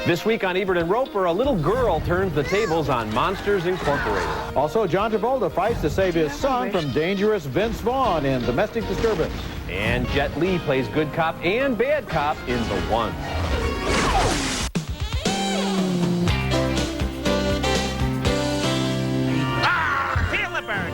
This week on Ebert and Roeper, a little girl turns the tables on Monsters Incorporated. Also, John Travolta fights to save his son from dangerous Vince Vaughn in Domestic Disturbance. And Jet Li plays good cop and bad cop in The One. Feel the burn.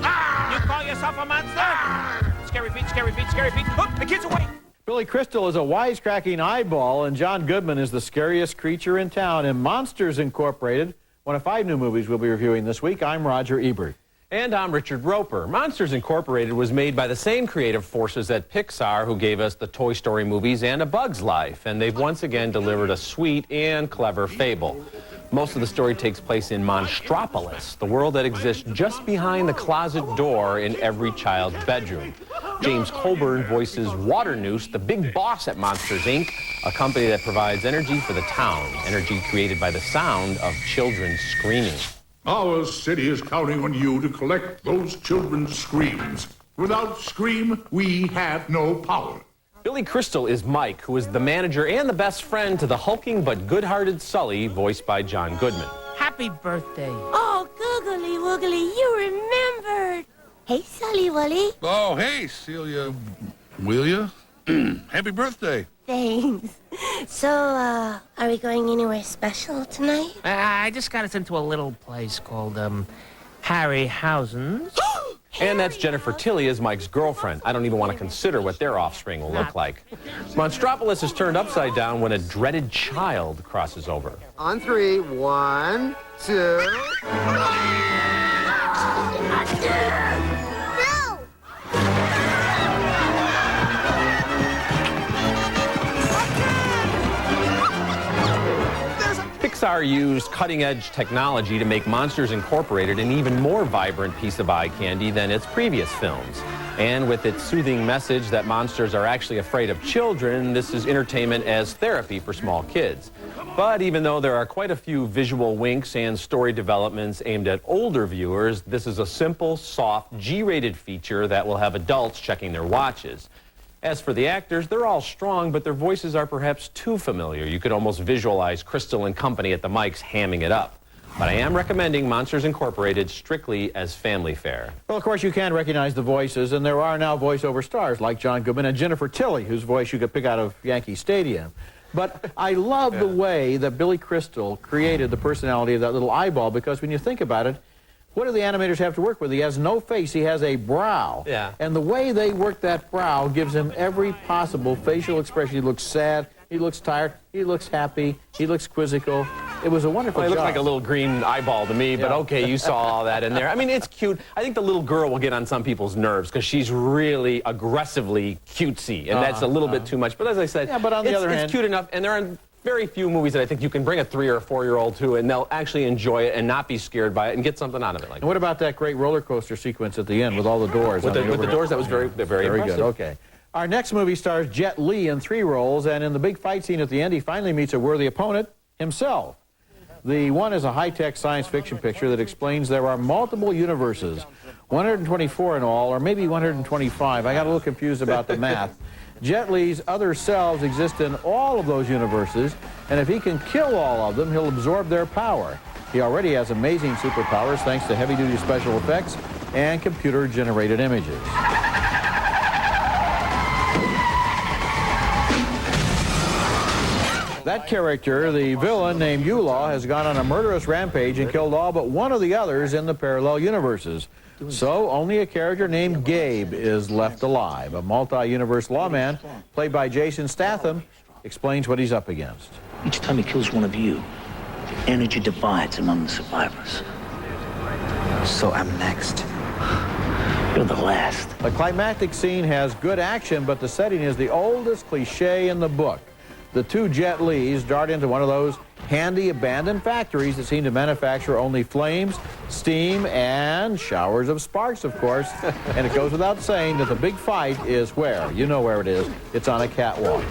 You call yourself a monster? Scary feet, scary feet, scary feet. Look, the kid's away. Billy Crystal is a wisecracking eyeball, and John Goodman is the scariest creature in town in Monsters Incorporated, one of 5 new movies we'll be reviewing this week. I'm Roger Ebert. And I'm Richard Roeper. Monsters Incorporated was made by the same creative forces at Pixar who gave us the Toy Story movies and A Bug's Life, and they've once again delivered a sweet and clever fable. Most of the story takes place in Monstropolis, the world that exists just behind the closet door in every child's bedroom. James Coburn voices Waternoose, the big boss at Monsters, Inc., a company that provides energy for the town, energy created by the sound of children screaming. Our city is counting on you to collect those children's screams. Without scream, we have no power. Billy Crystal is Mike, who is the manager and the best friend to the hulking but good-hearted Sully, voiced by John Goodman. Happy birthday. Oh, googly woogly, you remembered. Hey, Sully Wooly. Oh, hey, Celia. Will ya? Happy birthday. Thanks. So, are we going anywhere special tonight? I just got us into a little place called, Harryhausen's. And that's Jennifer Tilly as Mike's girlfriend. I don't even want to consider what their offspring will look like. Monstropolis is turned upside down when a dreaded child crosses over. On 3, 1, 2. No! Pixar used cutting-edge technology to make Monsters Incorporated an even more vibrant piece of eye candy than its previous films. And with its soothing message that monsters are actually afraid of children, this is entertainment as therapy for small kids. But even though there are quite a few visual winks and story developments aimed at older viewers, this is a simple, soft, G-rated feature that will have adults checking their watches. As for the actors, they're all strong, but their voices are perhaps too familiar. You could almost visualize Crystal and company at the mics hamming it up. But I am recommending Monsters Incorporated strictly as family fare. Well, of course, you can recognize the voices, and there are now voiceover stars like John Goodman and Jennifer Tilly, whose voice you could pick out of Yankee Stadium. But I love the way that Billy Crystal created the personality of that little eyeball, because when you think about it, what do the animators have to work with? He has no face, he has a brow. Yeah. And the way they work that brow gives him every possible facial expression. He looks sad, he looks tired, he looks happy, he looks quizzical. It was a wonderful Well, job. it looked like a little green eyeball to me, but Yeah. okay, you saw all that in there. I mean, it's cute. I think the little girl will get on some people's nerves because she's really aggressively cutesy, and that's a little bit too much. But as I said, Yeah, but on the other hand, it's cute enough, and there are very few movies that I think you can bring a 3 or 4-year-old to, and they'll actually enjoy it and not be scared by it and get something out of it. Like and what about that great roller coaster sequence at the end with all the doors? with the doors, that was very impressive. good. Okay. Our next movie stars Jet Li in 3 roles, and in the big fight scene at the end, he finally meets a worthy opponent, himself. The One is a high-tech science fiction picture that explains there are multiple universes, 124 in all, or maybe 125. I got a little confused about the math. Jet Li's other selves exist in all of those universes, and if he can kill all of them, he'll absorb their power. He already has amazing superpowers thanks to heavy-duty special effects and computer-generated images. That character, the villain named Yulaw, has gone on a murderous rampage and killed all but one of the others in the parallel universes. So only a character named Gabe is left alive. A multi-universe lawman, played by Jason Statham, explains what he's up against. Each time he kills one of you, the energy divides among the survivors. So I'm next. You're the last. The climactic scene has good action, but the setting is the oldest cliche in the book. The 2 Jet Lis dart into one of those handy abandoned factories that seem to manufacture only flames, steam, and showers of sparks, of course. And it goes without saying that the big fight is where? You know where it is. It's on a catwalk.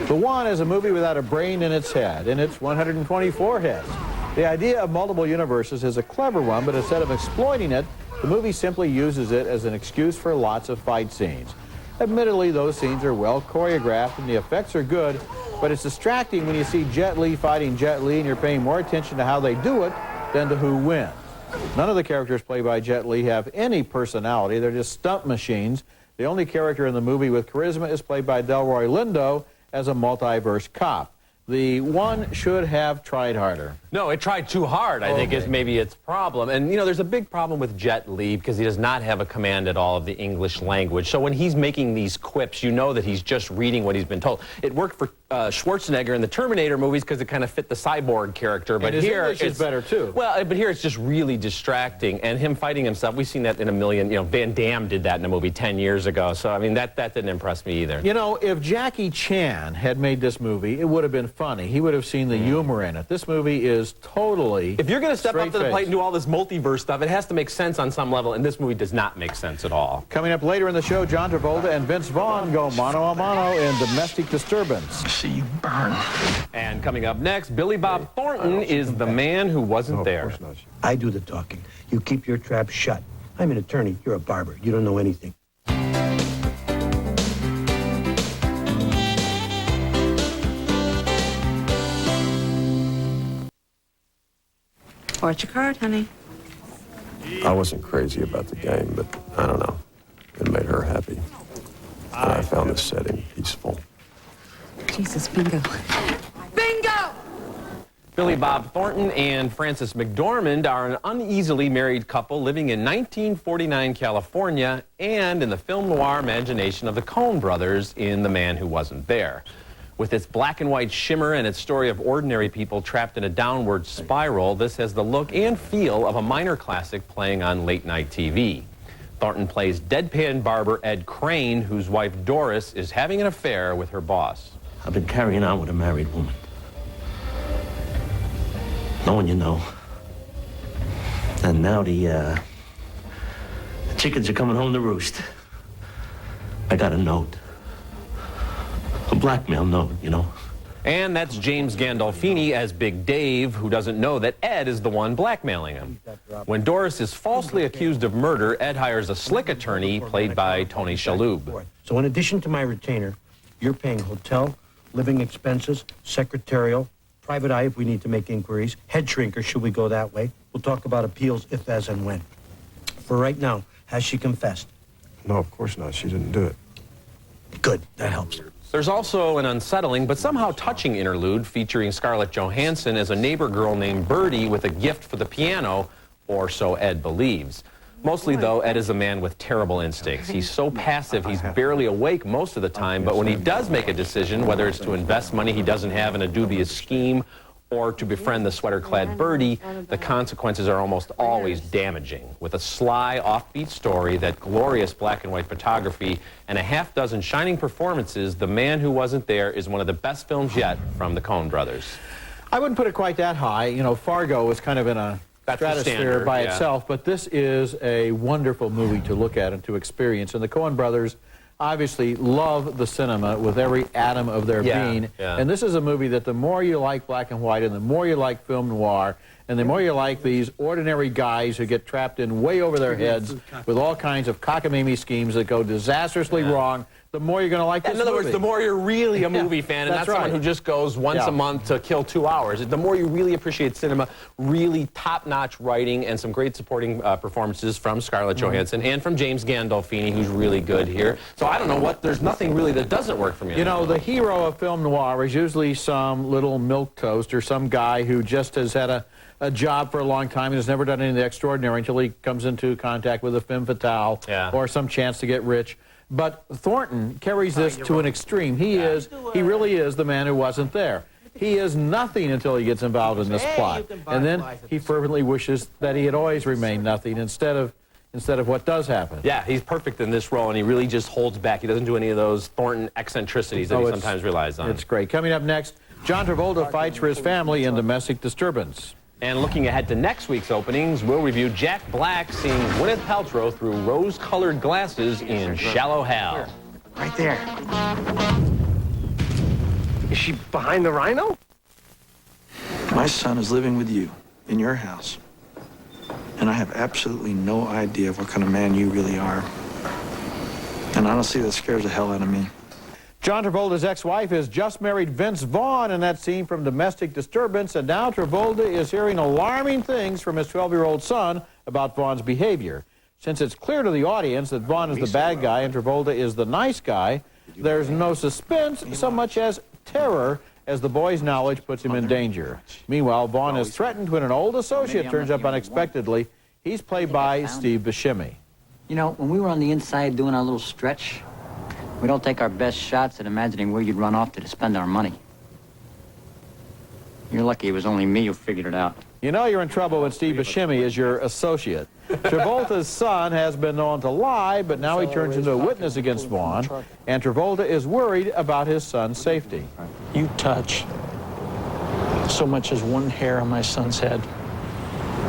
The One is a movie without a brain in its head, and it's 124 heads. The idea of multiple universes is a clever one, but instead of exploiting it, the movie simply uses it as an excuse for lots of fight scenes. Admittedly, those scenes are well choreographed and the effects are good, but it's distracting when you see Jet Li fighting Jet Li and you're paying more attention to how they do it than to who wins. None of the characters played by Jet Li have any personality. They're just stunt machines. The only character in the movie with charisma is played by Delroy Lindo as a multiverse cop. The one should have tried harder. No, it tried too hard, I think, is maybe its problem. And, you know, there's a big problem with Jet Li because he does not have a command at all of the English language. So when he's making these quips, you know that he's just reading what he's been told. It worked for Schwarzenegger in the Terminator movies because it kind of fit the cyborg character. But and here it's better, too. Well, but here it's just really distracting. And him fighting himself, we've seen that in a million, you know, Van Damme did that in a movie 10 years ago. So, I mean, that didn't impress me either. You know, if Jackie Chan had made this movie, it would have been funny. He would have seen the humor in it. This movie is totally If you're going to step up to the straight-faced. plate and do all this multiverse stuff, it has to make sense on some level, and this movie does not make sense at all. Coming up later in the show, John Travolta and Vince Vaughn go mano a mano in Domestic Disturbance. See you burn. And coming up next, Billy Bob Thornton is the man who wasn't there. I do the talking. You keep your trap shut. I'm an attorney. You're a barber. You don't know anything. What's your card, honey? I wasn't crazy about the game, but I don't know. It made her happy. And I found this setting peaceful. Jesus, bingo. Bingo! Billy Bob Thornton and Frances McDormand are an uneasily married couple living in 1949 California and in the film noir imagination of the Coen brothers in The Man Who Wasn't There. With its black and white shimmer and its story of ordinary people trapped in a downward spiral, this has the look and feel of a minor classic playing on late-night TV. Thornton plays deadpan barber Ed Crane, whose wife Doris is having an affair with her boss. I've been carrying on with a married woman. Knowing you know. And now the chickens are coming home to roost. I got a note. A blackmail note, you know. And that's James Gandolfini as Big Dave, who doesn't know that Ed is the one blackmailing him. When Doris is falsely accused of murder, Ed hires a slick attorney played by Tony Shalhoub. So in addition to my retainer, you're paying hotel, living expenses, secretarial, private eye if we need to make inquiries, head shrinker should we go that way. We'll talk about appeals if, as, and when. For right now, has she confessed? No, of course not. She didn't do it. Good, that helps. There's also an unsettling but somehow touching interlude featuring Scarlett Johansson as a neighbor girl named Birdie with a gift for the piano, or so Ed believes. Mostly, though, Ed is a man with terrible instincts. He's so passive, he's barely awake most of the time, but when he does make a decision, whether it's to invest money he doesn't have in a dubious scheme or to befriend the sweater-clad Birdie, the consequences are almost always damaging. With a sly, offbeat story, that glorious black and white photography, and a half-dozen shining performances, The Man Who Wasn't There is one of the best films yet from the Coen brothers. I wouldn't put it quite that high. You know, Fargo is kind of in a stratosphere by itself, but this is a wonderful movie to look at and to experience. And the Coen brothers obviously love the cinema with every atom of their being. And this is a movie that the more you like black and white and the more you like film noir and the more you like these ordinary guys who get trapped in way over their heads with all kinds of cockamamie schemes that go disastrously wrong, the more you're going to like this In other words, the more you're really a movie fan, and not someone who just goes once a month to kill 2 hours. The more you really appreciate cinema, really top-notch writing, and some great supporting performances from Scarlett Johansson and from James Gandolfini, who's really good here. So I don't know what, there's nothing really that doesn't work for me. You know, the hero of film noir is usually some little milquetoast or some guy who just has had a job for a long time and has never done anything extraordinary until he comes into contact with a femme fatale or some chance to get rich. But Thornton carries this to an extreme. He really is the man who wasn't there. He is nothing until he gets involved in this plot. And then he fervently wishes that he had always remained nothing instead of what does happen. Yeah, he's perfect in this role, and he really just holds back. He doesn't do any of those Thornton eccentricities that he sometimes relies on. It's great. Coming up next, John Travolta fights for his family in Domestic Disturbance. And looking ahead to next week's openings, we'll review Jack Black seeing Gwyneth Paltrow through rose-colored glasses in Shallow Hal. Right there. Is she behind the rhino? My son is living with you in your house. And I have absolutely no idea what kind of man you really are. And honestly, that scares the hell out of me. John Travolta's ex-wife has just married Vince Vaughn in that scene from Domestic Disturbance, and now Travolta is hearing alarming things from his 12-year-old son about Vaughn's behavior. Since it's clear to the audience that Vaughn is the bad guy and Travolta is the nice guy, there's no suspense so much as terror as the boy's knowledge puts him in danger. Meanwhile, Vaughn is threatened when an old associate turns up unexpectedly. He's played by Steve Buscemi. You know, when we were on the inside doing our little stretch, we don't take our best shots at imagining where you'd run off to spend our money. You're lucky it was only me who figured it out. You know you're in trouble when Steve Buscemi is your associate. Travolta's son has been known to lie, but now he turns into a witness against Vaughn, and Travolta is worried about his son's safety. You touch so much as one hair on my son's head,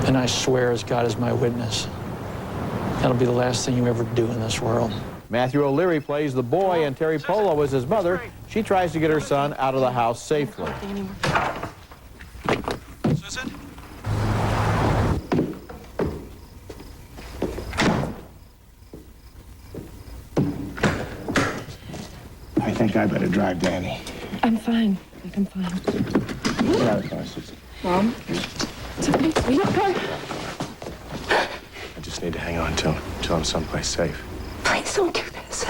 and I swear as God is my witness, that'll be the last thing you ever do in this world. Matthew O'Leary plays the boy, and Terry Polo is his mother. She tries to get her son out of the house safely. Susan? I think I better drive Danny. I'm fine. I'm fine. Get out of the car, Susan. Mom? It's okay. Sweetheart, come. I just need to hang on till I'm someplace safe. Please don't do this.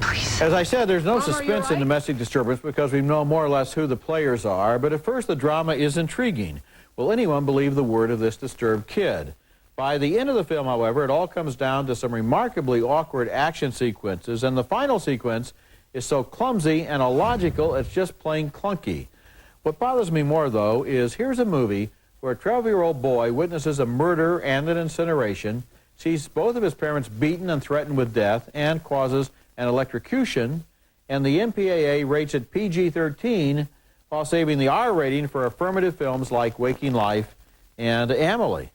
Please. As I said, there's no suspense in Domestic Disturbance because we know more or less who the players are, but at first the drama is intriguing. Will anyone believe the word of this disturbed kid? By the end of the film, however, it all comes down to some remarkably awkward action sequences, and the final sequence is so clumsy and illogical, it's just plain clunky. What bothers me more, though, is here's a movie where a 12-year-old boy witnesses a murder and an incineration, sees both of his parents beaten and threatened with death, and causes an electrocution, and the MPAA rates it PG-13 while saving the R rating for affirmative films like Waking Life and Amelie.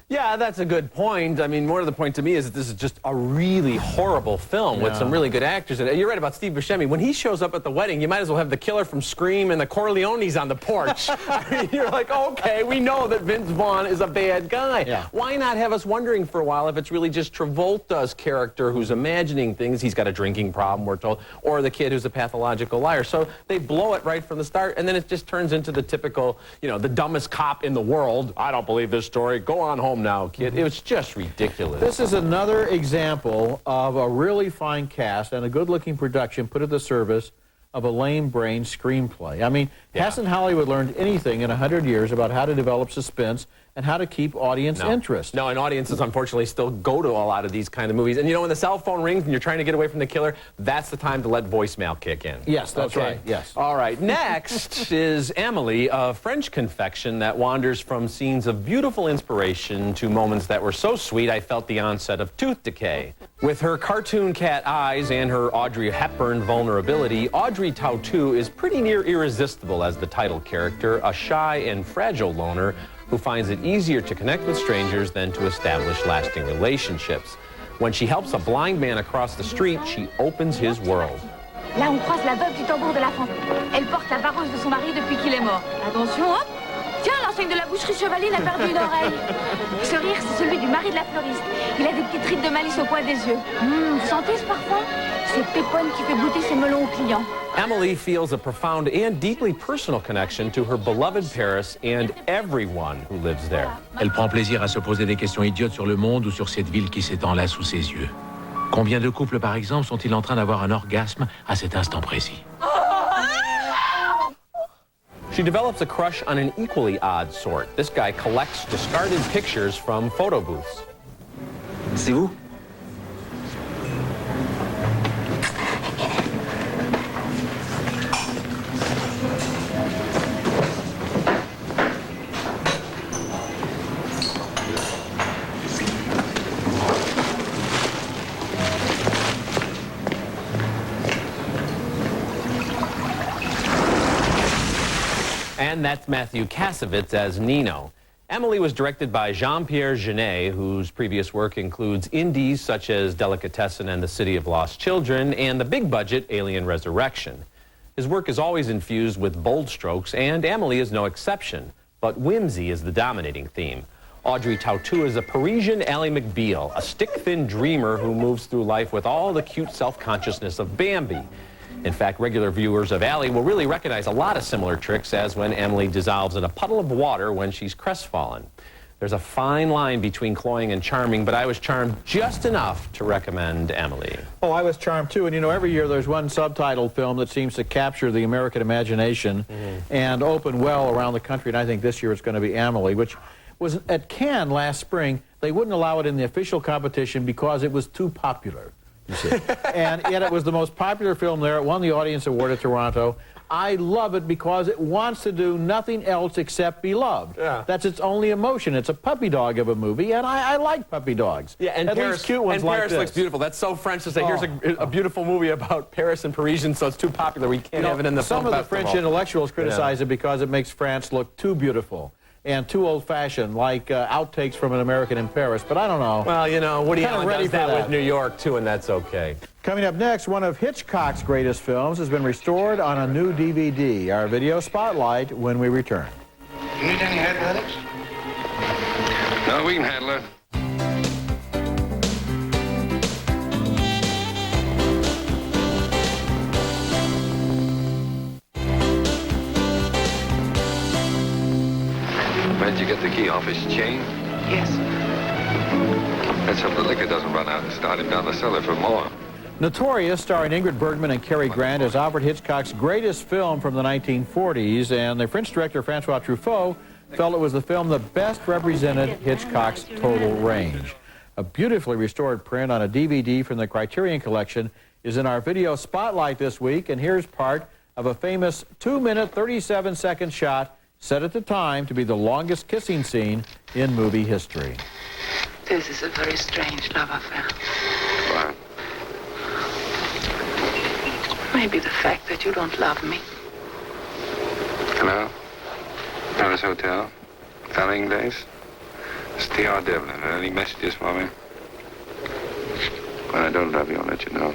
Yeah, that's a good point. I mean, more of the point to me is that this is just a really horrible film with some really good actors in it. You're right about Steve Buscemi. When he shows up at the wedding, you might as well have the killer from Scream and the Corleones on the porch. I mean, you're like, okay, we know that Vince Vaughn is a bad guy. Yeah. Why not have us wondering for a while if it's really just Travolta's character who's imagining things? He's got a drinking problem, we're told, or the kid who's a pathological liar. So they blow it right from the start, and then it just turns into the typical, you know, the dumbest cop in the world. I don't believe this story. Go on home now, kid. It was just ridiculous. This is another example of a really fine cast and a good-looking production put at the service of a lame-brained screenplay. I mean, hasn't Hollywood learned anything in 100 years about how to develop suspense and how to keep audience interest? No, and audiences unfortunately still go to a lot of these kind of movies. And you know, when the cell phone rings and you're trying to get away from the killer, that's the time to let voicemail kick in. Yes, that's right, yes. All right, next is Amelie, a French confection that wanders from scenes of beautiful inspiration to moments that were so sweet I felt the onset of tooth decay. With her cartoon cat eyes and her Audrey Hepburn vulnerability, Audrey Tautou is pretty near irresistible as the title character, a shy and fragile loner who finds it easier to connect with strangers than to establish lasting relationships. When she helps a blind man across the street, she opens his world. Là, on croise la veuve du tambour de la France. Elle porte la vareuse de son mari depuis qu'il est mort. Attention, hop! Tiens, l'enseigne de la boucherie Chevaline a perdu une oreille. Ce rire, c'est celui du mari de la fleuriste. Il a des petites rides de malice au coin des yeux. Vous sentez ce parfum? C'est Pépone qui fait goûter ses melons aux clients. Amelie feels a profound and deeply personal connection to her beloved Paris and everyone who lives there. Elle prend plaisir à se poser des questions idiotes sur le monde ou sur cette ville qui s'étend là sous ses yeux. Combien de couples, par exemple, sont-ils en train d'avoir un orgasme à cet instant précis? She develops a crush on an equally odd sort. This guy collects discarded pictures from photo booths. C'est vous? And that's Matthew Kassovitz as Nino. Amelie was directed by Jean-Pierre Jeunet, whose previous work includes indies such as Delicatessen and The City of Lost Children, and the big-budget Alien Resurrection. His work is always infused with bold strokes, and Amelie is no exception, but whimsy is the dominating theme. Audrey Tautou is a Parisian Ally McBeal, a stick-thin dreamer who moves through life with all the cute self-consciousness of Bambi. In fact, regular viewers of Ally will really recognize a lot of similar tricks, as when Amelie dissolves in a puddle of water when she's crestfallen. There's a fine line between cloying and charming, but I was charmed just enough to recommend Amelie. Oh, I was charmed too. And you know, every year there's one subtitled film that seems to capture the American imagination and open well around the country. And I think this year it's going to be Amelie, which was at Cannes last spring. They wouldn't allow it in the official competition because it was too popular, you see. And yet it was the most popular film there. It won the Audience Award at Toronto. I love it because it wants to do nothing else except be loved. Yeah. That's its only emotion. It's a puppy dog of a movie, and I like puppy dogs. Yeah, and at Paris, least cute ones and like Paris this. looks beautiful. That's so French to say, here's a beautiful movie about Paris and Parisians, so it's too popular. We can't have it in the film Some of the festival. French intellectuals criticize it because it makes France look too beautiful and too old-fashioned, like outtakes from An American in Paris, but I don't know. Well, you know, Woody Kinda Allen ready does for that that. with New York, too, and that's okay. Coming up next, one of Hitchcock's greatest films has been restored on a new DVD. Our video spotlight when we return. You need any athletics? No, we can handle it. Where'd you get the key off his chain? Yes. Let's hope the liquor doesn't run out and start him down the cellar for more. Notorious, starring Ingrid Bergman and Cary Grant, is Alfred Hitchcock's greatest film from the 1940s, and the French director Francois Truffaut felt it was the film that best represented Hitchcock's total range. A beautifully restored print on a DVD from the Criterion Collection is in our video spotlight this week, and here's part of a famous 2-minute, 37-second shot set at the time to be the longest kissing scene in movie history. This is a very strange love affair. Why? Maybe the fact that you don't love me. Hello? Paris Hotel? Fanning Days? It's T.R. Devlin. Any messages for me? When I don't love you, I'll let you know.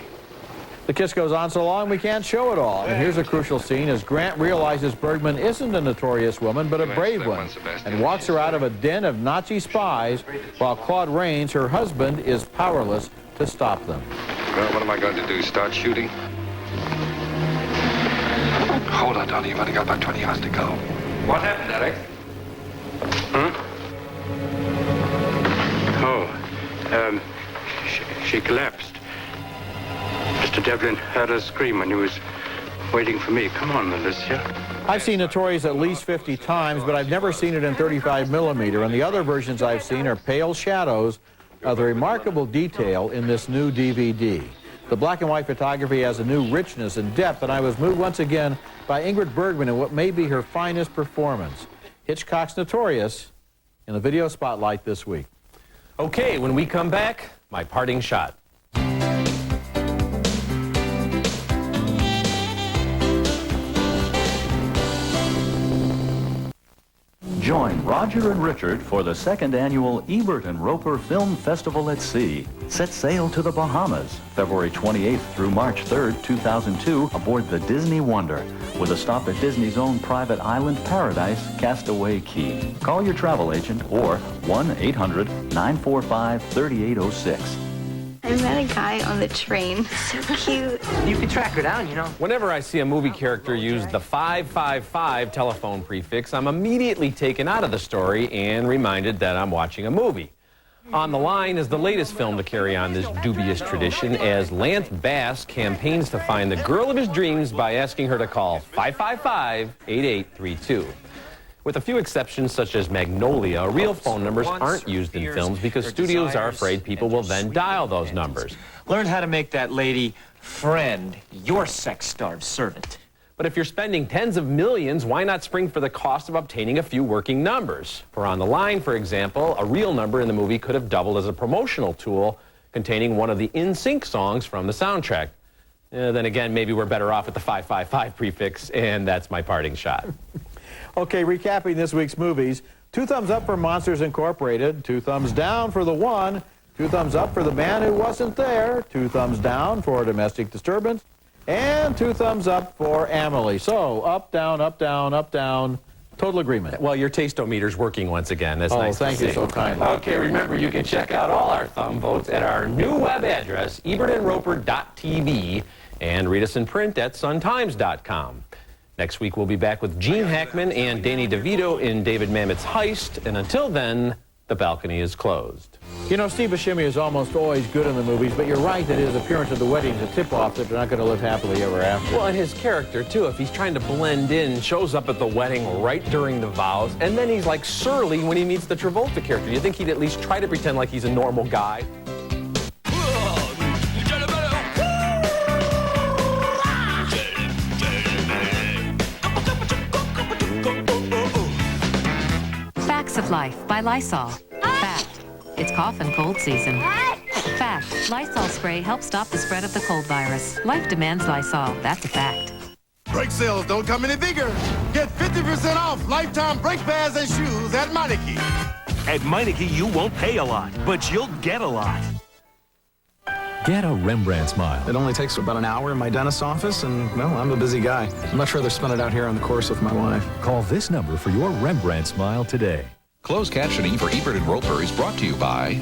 The kiss goes on so long we can't show it all. And here's a crucial scene as Grant realizes Bergman isn't a notorious woman, but a brave one, and walks her out of a den of Nazi spies, while Claude Rains, her husband, is powerless to stop them. Well, what am I going to do? Start shooting? Hold on, Donnie. You've only got about 20 yards to go. What happened, Alex? She collapsed. Mr. Devlin heard her scream when he was waiting for me. Come on, Alicia. I've seen Notorious at least 50 times, but I've never seen it in 35mm, and the other versions I've seen are pale shadows of the remarkable detail in this new DVD. The black and white photography has a new richness and depth, and I was moved once again by Ingrid Bergman in what may be her finest performance. Hitchcock's Notorious in the video spotlight this week. Okay, when we come back, my parting shot. Join Roger and Richard for the second annual Ebert and Roeper Film Festival at Sea. Set sail to the Bahamas, February 28th through March 3rd, 2002, aboard the Disney Wonder, with a stop at Disney's own private island paradise, Castaway Cay. Call your travel agent or 1-800-945-3806. I met a guy on the train. So cute. You can track her down, you know. Whenever I see a movie character use the 555 telephone prefix, I'm immediately taken out of the story and reminded that I'm watching a movie. On the Line is the latest film to carry on this dubious tradition, as Lance Bass campaigns to find the girl of his dreams by asking her to call 555-8832. With a few exceptions, such as Magnolia, real phone numbers aren't used in films because studios are afraid people will then dial those numbers. Learn how to make that lady friend your sex-starved servant. But if you're spending tens of millions, why not spring for the cost of obtaining a few working numbers? For On the Line, for example, a real number in the movie could have doubled as a promotional tool containing one of the In-Sync songs from the soundtrack. Then again, maybe we're better off with the 555 prefix, and that's my parting shot. Okay, recapping this week's movies. 2 thumbs up for Monsters Incorporated, 2 thumbs down for The One, 2 thumbs up for The Man Who Wasn't There, 2 thumbs down for Domestic Disturbance, and 2 thumbs up for Amelie. So, up, down, up, down, up, down, Total agreement. Well, your taste-o-meter's working once again. That's Oh, nice thank to you see. so kindly. Okay, remember, you can check out all our thumb votes at our new web address, ebertandroper.tv, and read us in print at suntimes.com. Next week, we'll be back with Gene Hackman and Danny DeVito in David Mamet's Heist, and until then, the balcony is closed. You know, Steve Buscemi is almost always good in the movies, but you're right that his appearance at the wedding is a tip-off that they're not going to live happily ever after. Well, and his character, too, if he's trying to blend in, shows up at the wedding right during the vows, and then he's like surly when he meets the Travolta character. You think he'd at least try to pretend like he's a normal guy? Facts of Life by Lysol. Fact, it's cough and cold season. Fact, Lysol spray helps stop the spread of the cold virus. Life demands Lysol. That's a fact. Brake sales don't come any bigger. Get 50% off lifetime brake pads and shoes at Meineke. At Meineke, you won't pay a lot, but you'll get a lot. Get a Rembrandt smile. It only takes about an hour in my dentist's office, and, well, I'm a busy guy. I'd much rather spend it out here on the course with my wife. Call this number for your Rembrandt smile today. Closed captioning for Ebert and Roeper is brought to you by